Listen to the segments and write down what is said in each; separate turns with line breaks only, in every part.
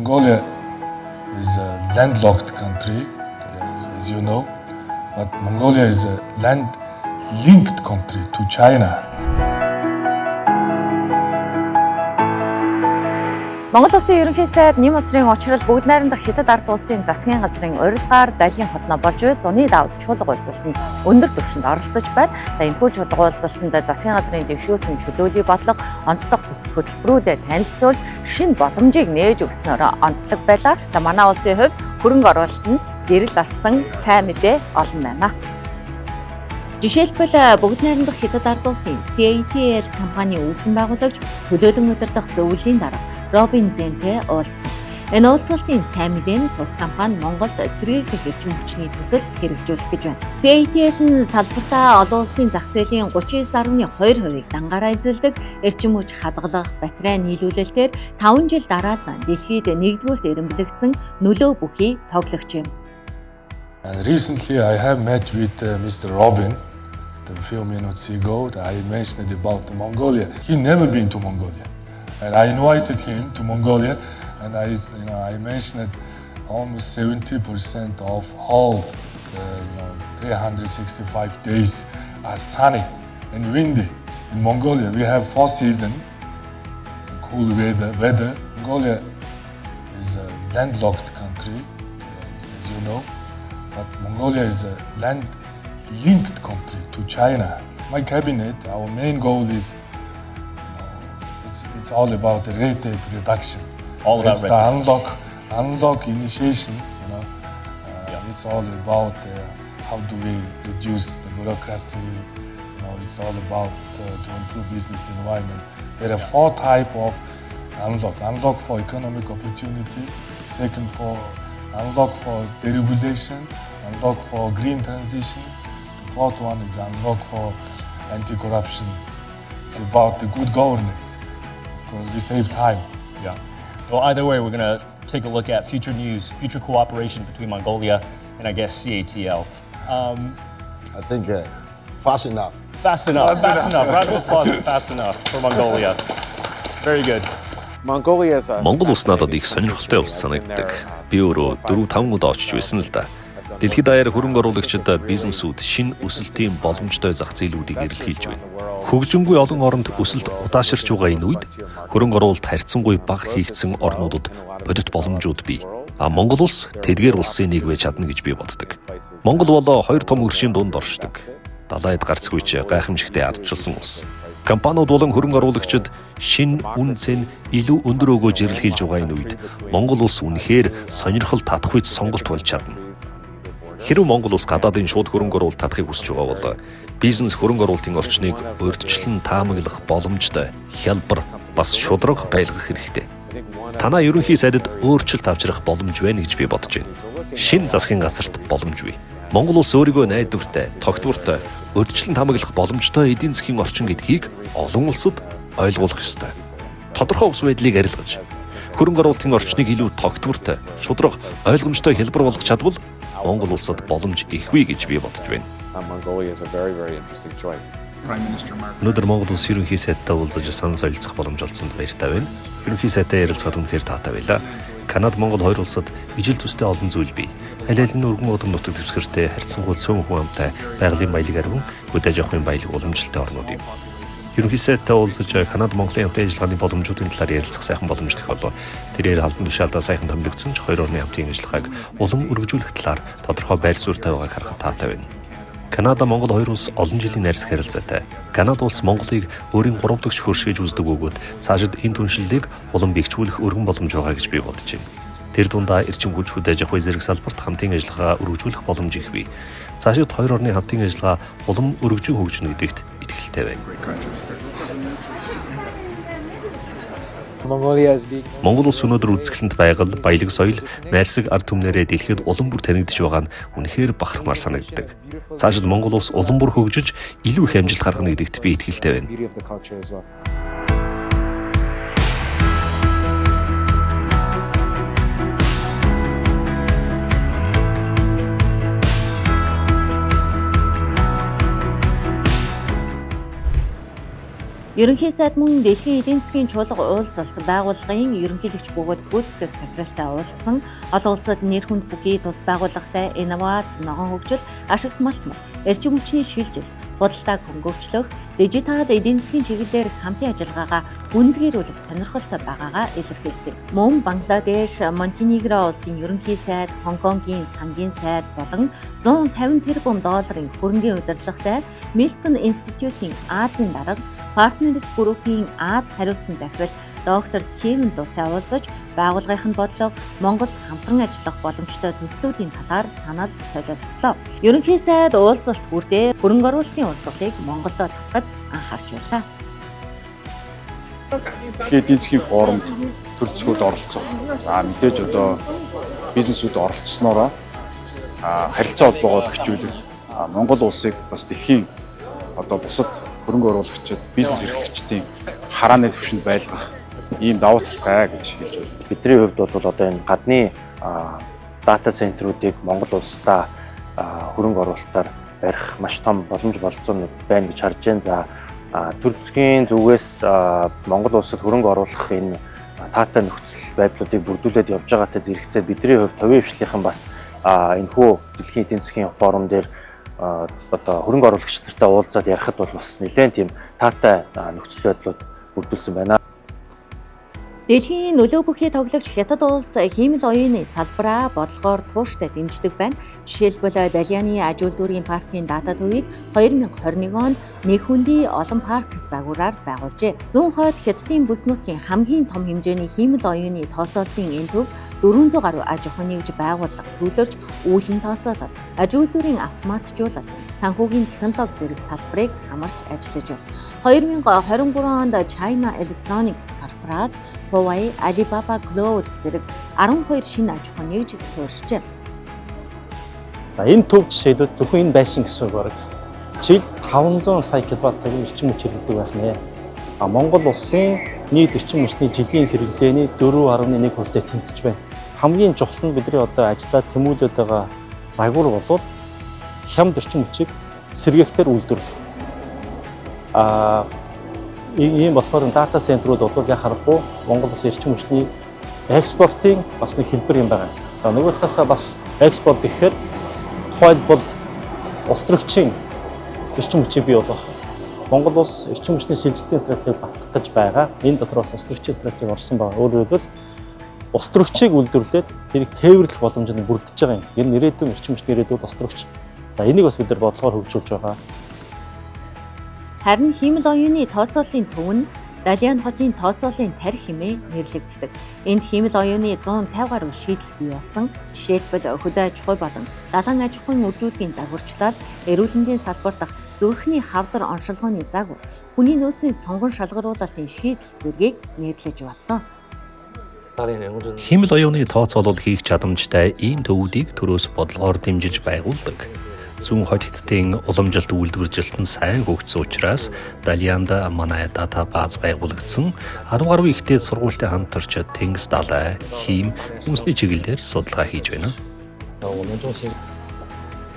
Mongolia is a landlocked country, as you know, but Mongolia is a land-linked country to China.
Монгол Улсын ерөнхий сайд Нэм усрын учрал бүгд найрамдах Хятад ард улсын засгийн газрын урилгаар далийн хотноо болж буй зуны давс чуулга уулзалтанд өндөр түвшинд оролцож байна. За энэхүү чуулга уулзалтанд засгийн газрын дэвшүүлсэн чөлөөний бодлого, онцлог төсөл хөтөлбөрүүдэд танилцуулж шинэ боломжийг нээж өгснөөр онцлог байлаа. За манай улсын хувьд хөрөнгө оруулалтанд гэрэл ассан сайн мэдээ олон байна. Жишээлбэл бүгд найрамдах Хятад ард улсын CATL компани үүсгэн байгуулагч төлөөлөн удирдах зөвлөлийн дарга Робин Зентэй уулзсан. Энэ уулзалтын сайн мэдээ нь тус компани Монголд сэргээгдэх эрчим хүчний төсөл хэрэгжүүлэх гэж байна. CATL нь салбартаа олон улсын зах зээлийн 39.2%-ийг дангаараа эзэлдэг, эрчим хүч хадгалах, батарей нийлүүлэлтээр 5 жил дараалан дэлхийд нэгдүгüүрт эренбэлэгдсэн нөлөө бүхий тоглогч юм.
Recently, I have met with Mr. Robin a few minutes ago. I mentioned about Mongolia. He never been to Mongolia. And I invited him to Mongolia, and I mentioned almost 70% of all 365 days are sunny and windy. In Mongolia, we have 4 seasons, cool weather. Mongolia is a landlocked country, as you know, but Mongolia is a land-linked country to China. My cabinet, our main goal is it's all about the red tape reduction.
All about
it's
red
the
tape.
unlock initiation. It's all about how do we reduce the bureaucracy. It's all about to improve business environment. There are 4 types of unlock. Unlock for economic opportunities. Second, for unlock for deregulation. Unlock for green transition. The 4th one is unlock for anti-corruption. It's about the good governance. Because we save time.
Yeah. Well, either way, we're going to take a look at future news, future cooperation between Mongolia and I guess CATL.
I think fast enough.
Fast enough. Round of applause for fast enough for Mongolia. Very good.
Монгол улс надад их сонирхолтой улс санагддаг. Би өөрөө 4-5 удаа очиж байсан л да. Дэлхийд даяар хөрөнгө оруулагчид бизнесүүд шинэ өсөлтийн боломжтой зах зээлүүдийг эрэлхийлж байна. Хөгжингүй олон оронд өсөлт удаашрч байгаа энэ үед хөрөнгө оруулалт харьцангуй бага хийгдсэн орнуудад бодит боломжууд бий. Монгол улс тэдгээр улсын нэг байж чадна гэж би боддог. Монгол бол 2 том өршийн дунд оршдог. Далайд гарцгүйч гайхамшигтай ардчилсан улс. Компаниуд болон хөрөнгө оруулагчид шинэ үн цэн илүү өндөр өгөөж эрэлхийлж байгаа энэ үед Монгол улс үнэхээр сонирхол татах үед сонголт болж чадна. Хэрэв Монгол улс гадаадын шууд хөрөнгө оруулалт татахыг хүсэж байгаа бол бизнес хөрөнгө оруулалтын орчныг урьдчилан таамаглах боломжтой хялбар бас шударга байлгах хэрэгтэй. Танаа ерөнхий сайдад өөрчлөлт авчрах боломж байна гэж би бодож байна. Шинэ засгийн газарт боломж бий. Монгол улс өөрийгөө найдвартай, тогтвортой, урьдчилан таамаглах боломжтой эдийн засгийн орчин гэдгийг олон улсад ойлгуулах ёстой. Тодорхой ус байдлыг арилгаж, хөрөнгө оруулалтын орчныг илүү тогтвортой, шударга, ойлгомжтой хялбар болгох чадвал Монгол улсад боломж ихвээ гэж би бодож байна. Өнөөдөр Монгол улс ерөнхий сайдтай уулзаж санал солилцох боломж олгосонд баяртай байна. Ерөнхий сайдтай ярилцахад үнэхээр таатай байлаа. Канада, Монгол хоёр улсад ижил төстэй олон зүйл бий. Аль аль нь өргөн удам нутаг дэвсгэртэй харьцангуй цөөн хүн амтай байгалийн баялаг арвин хөдөөж авахын баялаг уламжлалтай орнууд юм. Ерөнхий сайдтай уулзаж Канада, Монголын хамтын ажиллагааны боломжуудын талаар ярилцах сайхан боломж төх болов. Тэрээр албан тушаалдаа сайхан томилогдсон ч хоёр орны хамтын ажиллагааг улам өргөжүүлэх талаар тодорхой байр суурьтай байгааг харахад таатай байна. Канада, Монгол хоёр улс олон жилийн найрсаг харилцаатай. Канада улс Монголыг өөрийн 3 дахь хөршиж үздэг бөгөөд цаашид энэ түншлэлийг улам бэхжүүлэх өргөн боломж байгаа гэж би бодож байна. Тэр дундаа эрчим хүч хөдөөж авах зэрэг салбарт хамтын ажиллагаа өргөжүүлэх боломж их бий. Цаашид хоёр орны хамтын ажиллагаа улам өргөжин хөгжинө гэдэгт итгэлтэй байна. Монгол улс өнөөдөр үзэсгэлэнт байгаль, баялаг соёл, найрсаг ард түмнэрээ дэлхийд улам бүр танигдж байгаа нь үнэхээр бахархмаар санагддаг. Цаашид Монгол улс улам бүр хөгжиж, илүү их амжилт гаргана гэдэгт би итгэлтэй байна.
Ерөнхий сайд мөн Дэлхийн эдийн засгийн чуулга уулзалт байгууллагын ерөнхийлөгч бөгөөд гүйцэтгэх захиралтай уулзсан. Олон улсад нэр хүнд бүхий тус байгууллагатай инновац, ногоон хөгжил, ашигт малтмал, эрчим хүчний шилжилт, худалдааг хөнгөвчлөх, дижитал эдийн засгийн чиглэлээр хамтын ажиллагаагаа гүнзгийрүүлэх сонирхолтой байгаагаа илэрхийлсэн. Мөн Бангладеш, Монтенегро улсын ерөнхий сайд, Хонконгийн сангийн сайд болон 150 тэрбум долларын хөрөнгийн удирдлагатай Milken Institute-ийн Азийн дарга Partners Group-ийн Аз хариуцсан захирал доктор Кевин Лутай уулзаж байгууллагын бодлого Монголд хамтран ажиллах боломжтой төслүүдийн талаар санал солилцлоо. Ерөнхий сайд уулзалт хүрдээ хөрөнгө оруулалтын урсгалыг Монголд тавхад анхаарч байлаа.
Дэлхийн эдийн засгийн форумд төр зэсгүүд оролцох. За мэдээж одоо бизнесүүд оролцсноороо харилцаа холбоогоо гүчүүлэх. Монгол улсыг бас дэлхийн одоо бусад хөрөнгө оруулагчид, бизнес эрхлэгчдийн харааны түвшинд байлгах ийм давуу талтай гэж хэлж байна.
Бидний хувьд бол одоо энэ гадны дата центруудыг Монгол улсдаа хөрөнгө оруулалтаар барих маш том боломж болцоонууд байна гэж харж байна. За төр засгийн зүгээс Монгол улсад хөрөнгө оруулах энэ таатай нөхцөл байдлуудыг бүрдүүлээд явж байгаатай зэрэгцээ бидний хувьд товийн хвшлийнхэн бас энэ хүү Дэлхийн эдийн засгийн форум дээр одоо хөрөнгө оруулагч нартай уулзаад ярихад бол бас нэлээд тийм таатай нөхцөл байдлууд бүрдүүлсэн байна.
Дэлхийн нөлөө бүхий тоглогч Хятад улс хиймэл оюуны салбараа бодлогоор тууштай дэмждэг байна. Жишээлбэл Далианы аж үйлдвэрийн паркын дата төвийг 2021 онд Нэхүндий олон парк загвараар байгуулжээ. Зүүн хойд Хятадын бүс нутгийн хамгийн том хэмжээний хиймэл оюуны тооцооллын энэ төв 400 гаруй аж ахуй нэгж байгууллага төвлөрч үүлэн тооцоолол, аж үйлдвэрийн автоматжуулалт, санхүүгийн технологи зэрэг салбарыг хамарч ажиллаж байна. 2023 онд China Electronics корпорац Huawei, Alibaba Cloud зэрэг 12 шинэ аж ахуй нэгж суурьжээ.
За энэ төв жишээлбэл зөвхөн энэ байшин гэсэн үг бараг жилд 500 сая киловатт цагийн эрчим хүч хэрэглэдэг байх нэ. Монгол улсын нийт эрчим хүчний жилийн хэрэглээний 4.1%-тэй тэнцэж байна. Хамгийн чухал нь бидний одоо ажиллаад тэмүүлээд байгаа загвар бол хямд эрчим хүчийг сэргээхтэр үйлдвэрлэх. Ийм болохоор дата центрууд бол яхахгүй Монгол улсын эрчим хүчний экспортын бас нэг хэлбэр юм байна. Нөгөө талаасаа бас экспорт гэхээр тухайлбал улс төрөгчийн эрчим хүчийг бий болгох. Монгол улс эрчим хүчний шилжилтийн стратегийг батлах гэж байгаа. Энэ дотор бас улс төрөгчийн стратеги орсон байна. Өөрөөр хэлбэл улс төрөгчийг үйлдвэрлээд тэрийг тээвэрлэх боломжтой бүрдэж байгаа юм. Энэ ирээдүйн эрчим хүчний ирээдүйд улс төрөгч. За энийг бас бид нар бодлогоор хөгжүүлж байгаа.
Харин хиймэл оюуны тооцооллын төв нь Далиан хотын тооцооллын тарих хэмээн нэрлэгддэг. Энд хиймэл оюуны 150 гаруй шийдэл бий болсон. Жишээлбэл хөдөө аж ахуй болон далайн аж ахуйн үржүүлгийн загварчлал, эрүүл мэндийн салбар дах зүрхний хавдар оншилгооны загвар, хүний нөөцийн сонгон шалгаруулалтын шийдэл зэргийг нэрлэж боллоо.
Хиймэл оюуны тооцоолол хийх чадамжтай ийм төвүүдийг төрөөс бодлогоор дэмжиж байгуулдаг. Зүүн хойд Хятадын уламжилт үйлдвэржилтэн сайн хөгжсөн учраас Далианда манай дата бааз байгуулагдсан 10 гаруй ихтэй сургуультай хамтарч тэнгис далай, хийм, үндэсний чиглэлээр судалгаа хийж байна.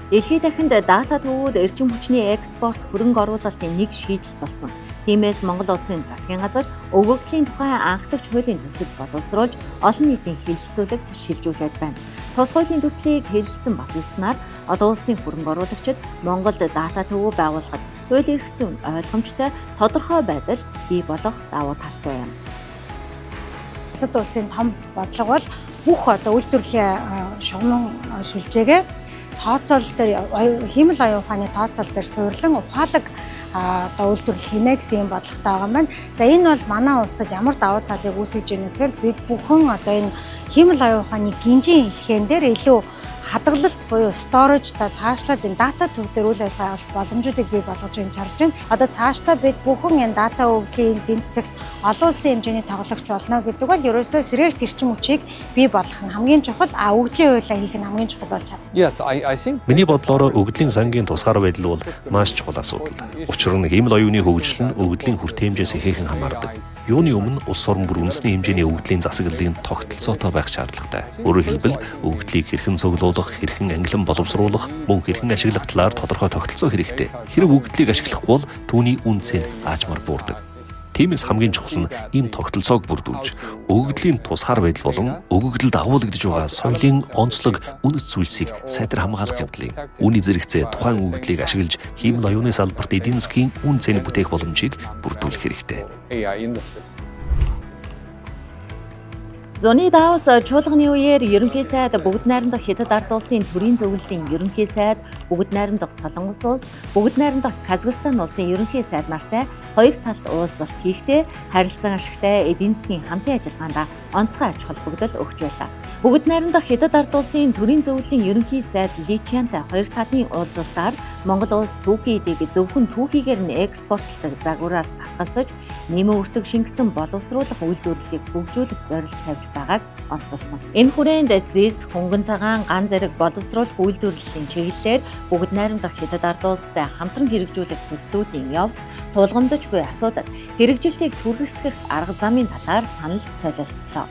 Дэлхийд дахинд дата төвүүд эрчим хүчний экспорт хөрөнгө оруулалтын нэг шийдэл болсон. Тиймээс Монгол улсын засгийн газар өгөгдлийн тухай анхдагч хуулийн төсөл боловсруулж олон нийтийн хэлэлцүүлэгт шилжүүлээд байна. Тус хуулийн төслийг хэлэлцэн баталснаар олон улсын хөрөнгө оруулагчид Монголд дата төвөө байгуулахад хууль эрх зүйн ойлгомжтой тодорхой байдал бий болох давуу талтай юм.
Хятад улсын том бодлого бол бүх одоо үйлдвэрлэлийн шугамн сүлжээгээ тооцоол дээр хиймэл оюун ухааны тооцоол дээр суурлан ухаалаг одоо үйлдвэрлэл хийнэ гэсэн юм бодлоготой байгаа маань. За энэ бол манай улсад ямар давуу талыг үүсгэж байна гэхээр бид бүхэн одоо энэ хиймэл оюун ухааны гинжин хэлхээн дээр илүү хадгалалт буюу storage за цаашлаад энэ дата төв дээр үйл ажиллагаа боломжуудыг бий болгож энэ чарж байна. Одоо цаашдаа бид бүхэн энэ дата өгөгдлийн эдийн засагт олон улсын хэмжээний тоглогч болно гэдэг бол ерөөсөө сэргээгт эрчим хүчийг бий болгох нь хамгийн чухал, өгөгдлийн хуулиа хийх нь хамгийн чухал болж байна.
Миний бодлоор өгөгдлийн сангийн тусгаар байдал бол маш чухал асуудал. Учир нь хиймэл оюуны хөгжил нь өгөгдлийн хүртээмжээс ихээхэн хамаардаг. Юуны өмнө улс орн бүр үндэсний хэмжээний өгөгдлийн засаглалын тогтолцоотой байх шаардлагатай. Өөрөөр хэлбэл өгөгдлийг хэрхэн цуглуулах, хэрхэн ангилан боловсруулах, мөн хэрхэн ашиглах талаар тодорхой тогтолцоо хэрэгтэй. Хэрэв өгөгдлийг ашиглахгүй бол түүний үн цэн аажмаар буурдаг. Тиймээс хамгийн чухал нь ийм тогтолцоог бүрдүүлж, өгөгдлийн тусгаар байдал болон өгөгдөлд агуулгадж байгаа соёлын онцлог үнэт зүйлсийг сайтар хамгаалах явдлыг, үүний зэрэгцээ тухайн өгөгдлийг ашиглаж хиймэл оюуны салбарт эдийн засгийн үн цэний бүтээх боломжийг бүрдүүлэх хэрэгтэй.
Зуны Давос чуулганы үеэр ерөнхий сайд бүгд найрамдах Хятад ард улсын төрийн зөвлөлийн ерөнхий сайд, бүгд найрамдах Солонгос улс, бүгд найрамдах Казахстан улсын ерөнхий сайд нартай хоёр талт уулзалт хийхдээ харилцан ашигтай эдийн засгийн хамтын ажиллагаанд онцгой ач холбогдол өгч байлаа. Бүгд найрамдах Хятад ард улсын төрийн зөвлөлийн ерөнхий сайд Ли Чянтай хоёр талын уулзалтаар Монгол улс түүхий эдийг зөвхөн түүхийгээр нь экспортлдог загвараас татгалзаж, нэмэн өртөг шингэсэн боловсруулах үйлдвэрлэлийг хөгжүүлэх зорилт тавьж байгааг онцолсон. Энэ хүрээнд зэс, хөнгөн цагаан, ган зэрэг боловсруулах үйлдвэрлэлийн чиглэлээр бүгд найрамдах Хятад ард улстай хамтран хэрэгжүүлэх төслүүдийн явц тулгамдж буй асуудал хэрэгжилтийг түргэсгэх арга замын талаар санал солилцлоо.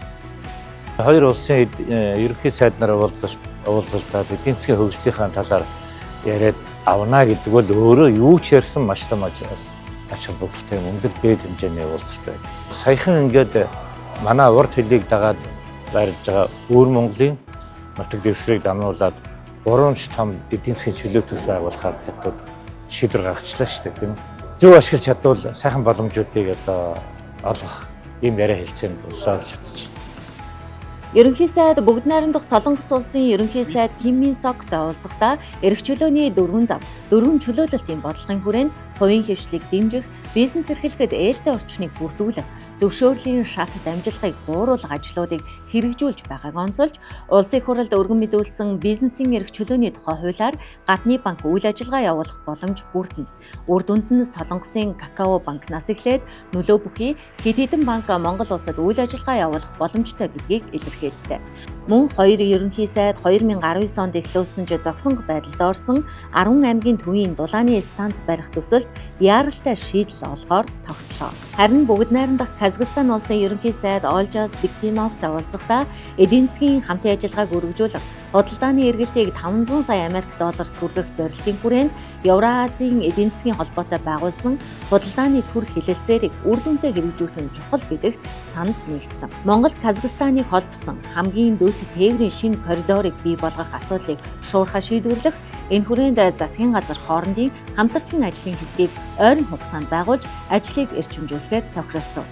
Хоёр улсын ерөнхий сайд нар уулзалтад эдийн засгийн хөгжлийнхаа талаар яриад авна гэдэг бол өөрөө юу ч ярьсан маш том ач холбогдолтой өндөр дээд хэмжээний уулзалт байд. Саяхан ингээд манай урд хөлийг дагаад байрлаж байгаа Өвөр Монголын нутаг дэвсгэрийг дамжуулаад 3 том эдийн засгийн чөлөө төс байгуулахаар хятад шийдвэр гаргачлаа шүү дээ, тийм үү? Зөв ашиглаж чадвал сайхан боломжуудыг одоо олох ийм яриа хэлцээнд боллоо гэж бодож байна.
Ерөнхий сайд бүгд найрамдах Солонгос улсын ерөнхий сайд Ким Мин Соктой уулзахдаа эрх чөлөөний 4 зам, 4 чөлөөлөлтийн бодлогын хүрээнд хувийн хвшлийг дэмжих, бизнес эрхлэхэд ээлтэй орчныг бүрдүүлэх, зөвшөөрлийн шатад амжилгыг бууруулах ажлуудыг хэрэгжүүлж байгааг онцолж, улсын хурлд өргөн мэдүүлсэн бизнесийн эрх чөлөөний тухай хуулиар гадны банк үйл ажиллагаа явуулах боломж бүрдэнэ. Үр дүнд нь Солонгосын Какао банкнаас эхлээд нөлөө бүхий хэд хэдэн банк Монгол улсад үйл ажиллагаа явуулах боломжтой гэдгийг илэрхийллээ. Мөн хоёр ерөнхий сайд 2019 онд эхлүүлсэн ч зогсонго байдалд орсон 10 аймгийн төвийн дулааны станц барих төсөлд яаралтай шийдэл олохоор тогтлоо. Харин бүгд найрамдах Казахстан улсын ерөнхий сайд Олжас Бектиновтой уулзахдаа эдийн засгийн хамтын ажиллагааг өргөжүүлэх, худалдааны эргэлтийг 500 сая Америк долларт хүргэх зорилтын хүрээнд Евразийн эдийн засгийн холбоотой байгуулсан худалдааны төр хэлэлцээрийг үр дүнтэй хэрэгжүүлэх нь чухал гэдэгт санал нэгдсэн. Монгол Казахстаныг холбосон хамгийн дөд тээврийн шинэ коридорыг бий болгох асуудлыг шуурхай шийдвэрлэх, энэ хүрээнд засгийн газар хоорондын хамтарсан ажлын хэсгийг ойрын хугацаанд байгуулж ажлыг эрчимжүүлэхээр тохиролцов.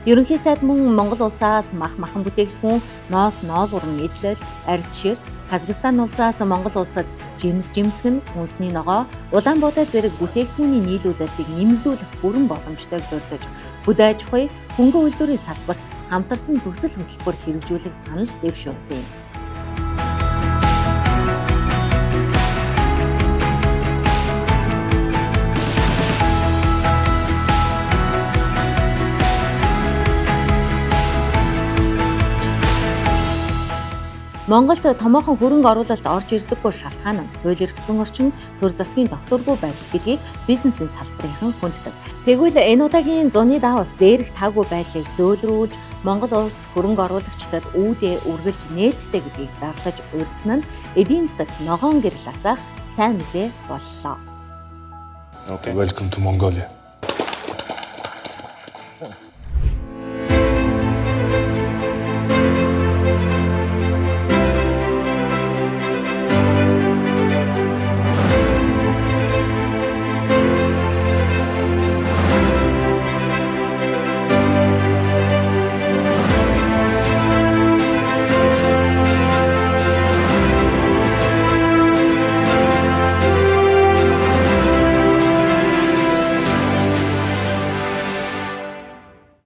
Ерөнхий сайд мөн Монгол улсаас махан бүтээгдэхүүн, ноос ноолгорн нийтлэл, арьс шир, Казахстан улсаас Монгол улсад жимсгэн, хүнсний ногоо, Улаанбаатар зэрэг бүтээгдэхүүний нийлүүлэлтийг нэмэгдүүлэх бүрэн боломжтой дурдж, хөдөө аж ахуй, хөнгөн үйлдвэрийн салбарт хамтарсан төсөл хөтөлбөр хэрэгжүүлэх санал дэвшүүлсэн юм. Монголд томоохон хөрөнгө оруулалт орж ирдэггүй шалтгаан нь хууль эрх зүйн орчин, төр засгийн докторгүй байдал гэдгийг бизнесийн салбарынхан хүнддэг. Тэгвэл энэ удаагийн зуны Давос дээрх таагүй байдлыг зөөлрүүлж, Монгол улс хөрөнгө оруулагчдад үүдээ үргэлж нээлттэй гэдгийг зарлаж урьсан нь эдийн засаг ногоон гэрэл асаах сайн мэдээ боллоо.
Okay, welcome to Mongolia.